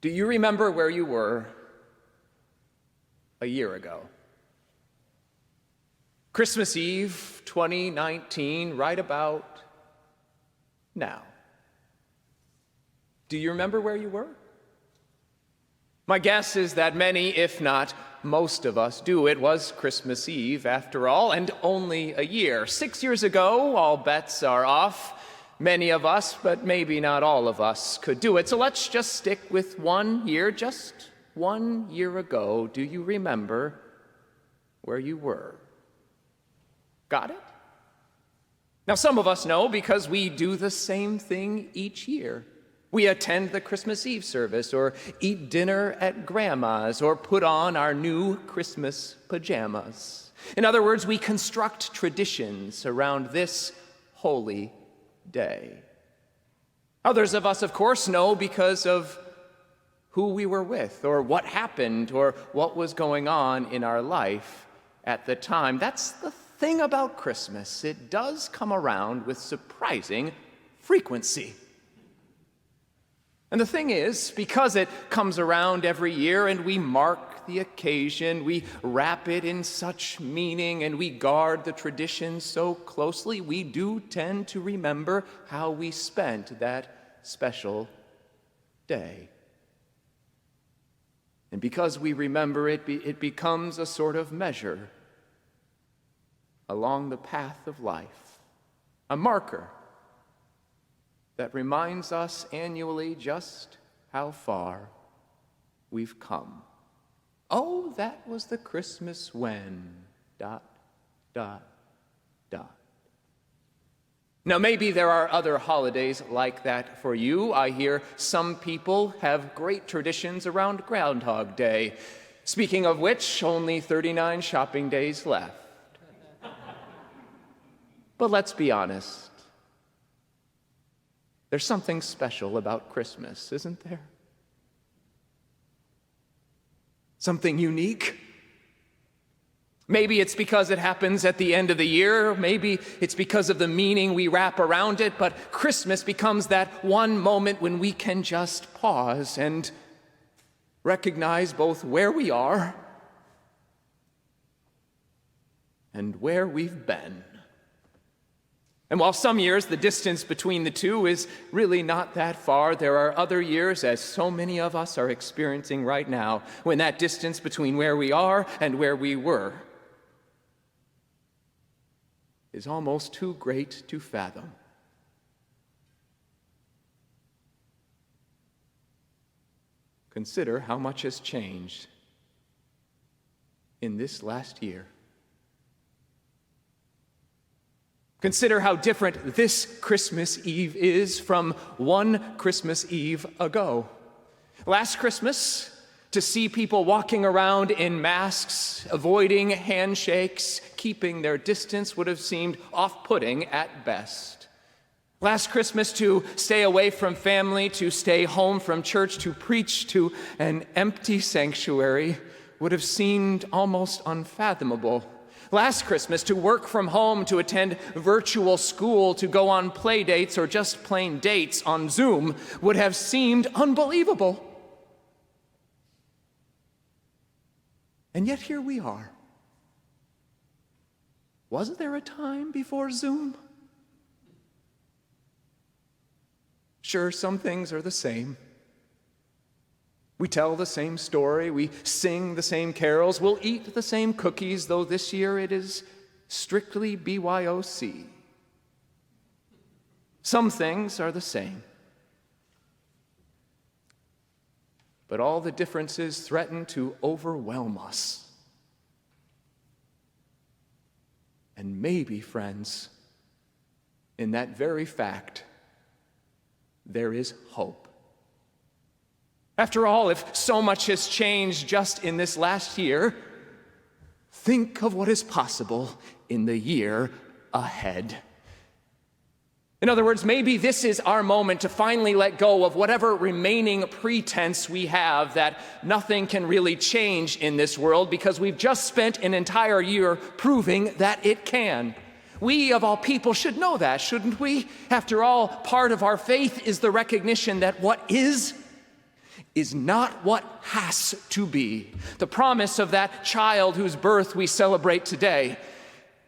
Do you remember where you were a year ago? Christmas Eve 2019, right about now. Do you remember where you were? My guess is that many, if not most of us, do. It was Christmas Eve, after all, and only a year. 6 years ago, all bets are off. Many of us, but maybe not all of us, could do it. So let's just stick with 1 year, just 1 year ago. Do you remember where you were? Got it? Now, some of us know because we do the same thing each year. We attend the Christmas Eve service, or eat dinner at Grandma's, or put on our new Christmas pajamas. In other words, we construct traditions around this holy day. Others of us, of course, know because of who we were with, or what happened, or what was going on in our life at the time. That's the thing about Christmas. It does come around with surprising frequency. And the thing is, because it comes around every year and we mark the occasion, we wrap it in such meaning, and we guard the tradition so closely, we do tend to remember how we spent that special day. And because we remember it, it becomes a sort of measure along the path of life, a marker that reminds us annually just how far we've come. Oh, that was the Christmas when, ... Now, maybe there are other holidays like that for you. I hear some people have great traditions around Groundhog Day. Speaking of which, only 39 shopping days left. But let's be honest. There's something special about Christmas, isn't there? Something unique. Maybe it's because it happens at the end of the year. Maybe it's because of the meaning we wrap around it. But Christmas becomes that one moment when we can just pause and recognize both where we are and where we've been. And while some years the distance between the two is really not that far, there are other years, as so many of us are experiencing right now, when that distance between where we are and where we were is almost too great to fathom. Consider how much has changed in this last year. Consider how different this Christmas Eve is from one Christmas Eve ago. Last Christmas, to see people walking around in masks, avoiding handshakes, keeping their distance would have seemed off-putting at best. Last Christmas, to stay away from family, to stay home from church, to preach to an empty sanctuary would have seemed almost unfathomable. Last Christmas, to work from home, to attend virtual school, to go on play dates or just plain dates on Zoom would have seemed unbelievable. And yet here we are. Was there a time before Zoom? Sure, some things are the same. We tell the same story, we sing the same carols, we'll eat the same cookies, though this year it is strictly BYOC. Some things are the same. But all the differences threaten to overwhelm us. And maybe, friends, in that very fact, there is hope. After all, if so much has changed just in this last year, think of what is possible in the year ahead. In other words, maybe this is our moment to finally let go of whatever remaining pretense we have that nothing can really change in this world, because we've just spent an entire year proving that it can. We, of all people, should know that, shouldn't we? After all, part of our faith is the recognition that what is is not what has to be. The promise of that child whose birth we celebrate today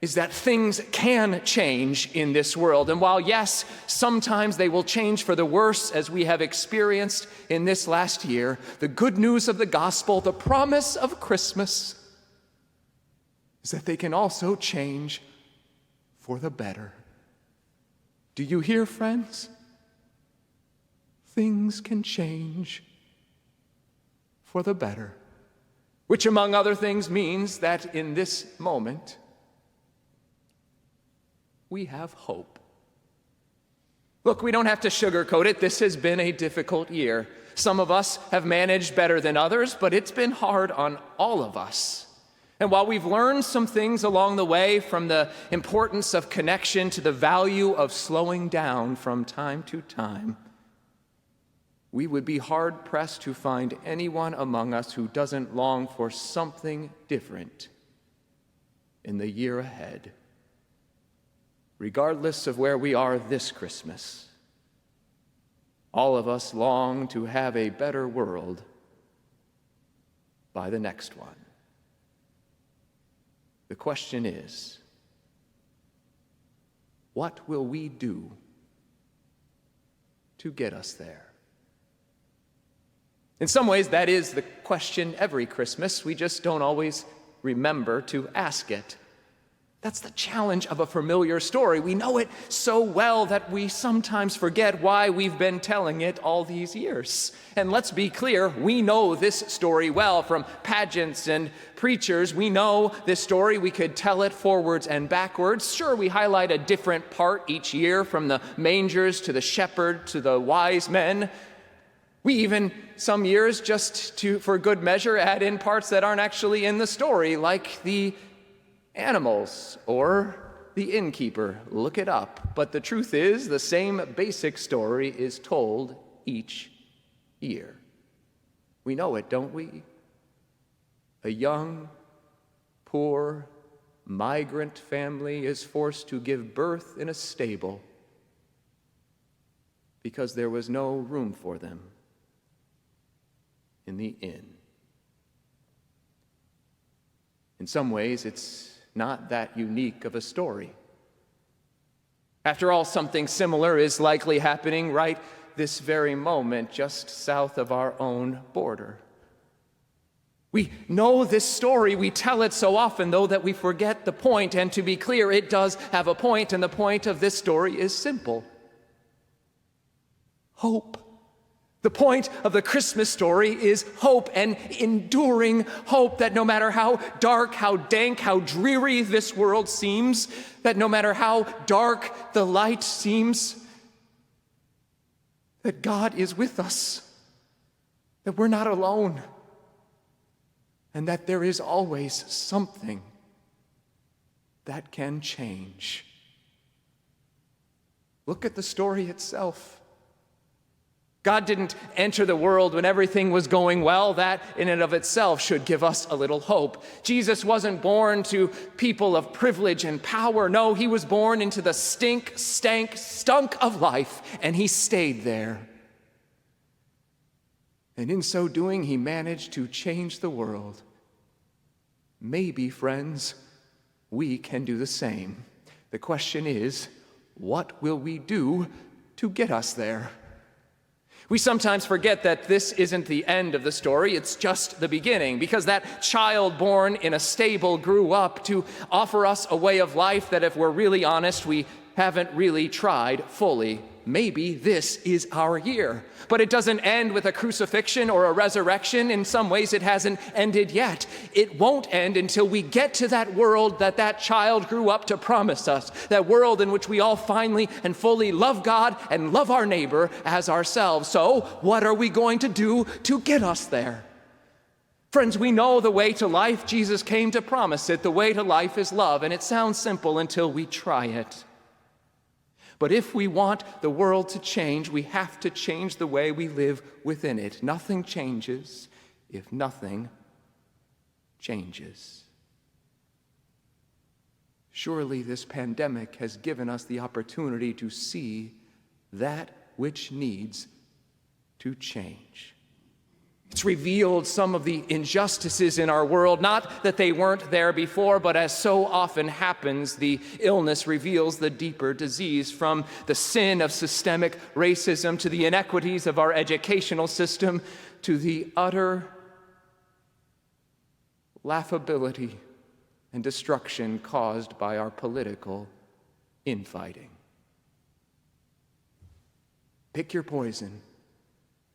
is that things can change in this world. And while, yes, sometimes they will change for the worse, as we have experienced in this last year, the good news of the gospel, the promise of Christmas, is that they can also change for the better. Do you hear, friends? Things can change for the better, which among other things means that in this moment, we have hope. Look, we don't have to sugarcoat it. This has been a difficult year. Some of us have managed better than others, but it's been hard on all of us. And while we've learned some things along the way, from the importance of connection to the value of slowing down from time to time, we would be hard-pressed to find anyone among us who doesn't long for something different in the year ahead. Regardless of where we are this Christmas, all of us long to have a better world by the next one. The question is, what will we do to get us there? In some ways, that is the question every Christmas. We just don't always remember to ask it. That's the challenge of a familiar story. We know it so well that we sometimes forget why we've been telling it all these years. And let's be clear, we know this story well from pageants and preachers. We know this story. We could tell it forwards and backwards. Sure, we highlight a different part each year, from the mangers to the shepherd to the wise men. We even, some years, for good measure, add in parts that aren't actually in the story, like the animals or the innkeeper. Look it up. But the truth is, the same basic story is told each year. We know it, don't we? A young, poor, migrant family is forced to give birth in a stable because there was no room for them in the inn. In some ways, it's not that unique of a story. After all, something similar is likely happening right this very moment, just south of our own border. We know this story. We tell it so often, though, that we forget the point. And to be clear, it does have a point, and the point of this story is simple: hope. The point of the Christmas story is hope, and enduring hope, that no matter how dark, how dank, how dreary this world seems, that no matter how dark the light seems, that God is with us, that we're not alone, and that there is always something that can change. Look at the story itself. God didn't enter the world when everything was going well. That in and of itself should give us a little hope. Jesus wasn't born to people of privilege and power. No, he was born into the stunk of life, and he stayed there. And in so doing, he managed to change the world. Maybe, friends, we can do the same. The question is, what will we do to get us there? We sometimes forget that this isn't the end of the story, it's just the beginning, because that child born in a stable grew up to offer us a way of life that, if we're really honest, we haven't really tried fully. Maybe this is our year. But it doesn't end with a crucifixion or a resurrection. In some ways, it hasn't ended yet. It won't end until we get to that world that child grew up to promise us, that world in which we all finally and fully love God and love our neighbor as ourselves. So, what are we going to do to get us there? Friends, we know the way to life. Jesus came to promise it. The way to life is love, and it sounds simple until we try it. But if we want the world to change, we have to change the way we live within it. Nothing changes if nothing changes. Surely this pandemic has given us the opportunity to see that which needs to change. It's revealed some of the injustices in our world, not that they weren't there before, but as so often happens, the illness reveals the deeper disease, from the sin of systemic racism to the inequities of our educational system to the utter laughability and destruction caused by our political infighting. Pick your poison.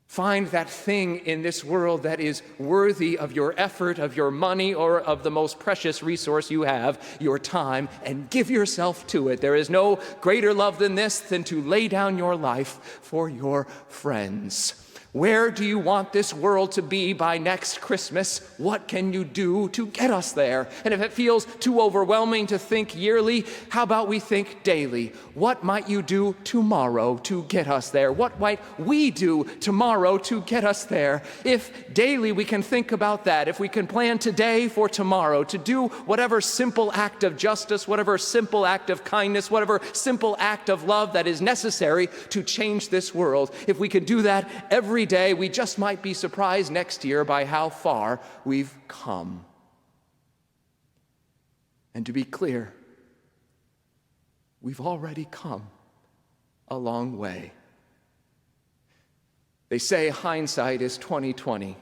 Find that thing in this world that is worthy of your effort, of your money, or of the most precious resource you have, your time, and give yourself to it. There is no greater love than this, than to lay down your life for your friends. Where do you want this world to be by next Christmas? What can you do to get us there? And if it feels too overwhelming to think yearly, how about we think daily? What might you do tomorrow to get us there? What might we do tomorrow to get us there? If daily we can think about that, if we can plan today for tomorrow, to do whatever simple act of justice, whatever simple act of kindness, whatever simple act of love that is necessary to change this world, if we could do that every day, we just might be surprised next year by how far we've come. And to be clear, we've already come a long way. They say hindsight is 20/20.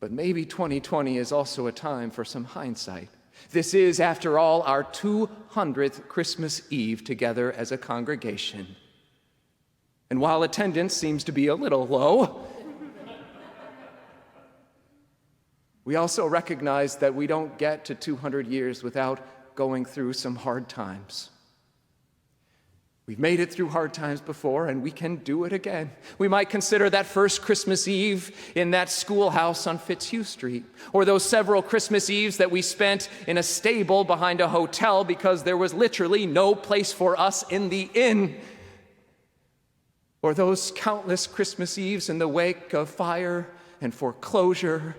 But maybe 2020 is also a time for some hindsight. This is, after all, our 200th Christmas Eve together as a congregation. And while attendance seems to be a little low, we also recognize that we don't get to 200 years without going through some hard times. We've made it through hard times before, and we can do it again. We might consider that first Christmas Eve in that schoolhouse on Fitzhugh Street, or those several Christmas Eves that we spent in a stable behind a hotel because there was literally no place for us in the inn. Or those countless Christmas Eves in the wake of fire and foreclosure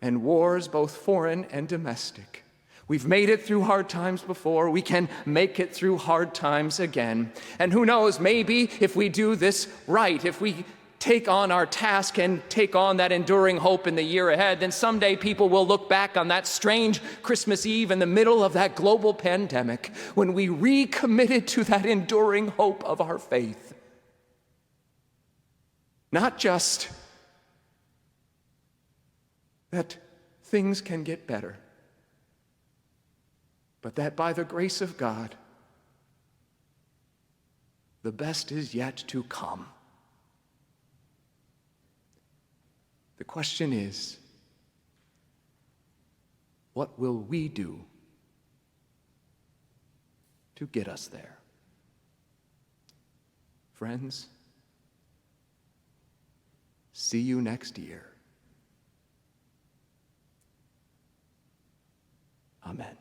and wars, both foreign and domestic. We've made it through hard times before. We can make it through hard times again. And who knows, maybe if we do this right, if we take on our task and take on that enduring hope in the year ahead, then someday people will look back on that strange Christmas Eve in the middle of that global pandemic when we recommitted to that enduring hope of our faith. Not just that things can get better, but that by the grace of God, the best is yet to come. The question is, what will we do to get us there? Friends, see you next year. Amen.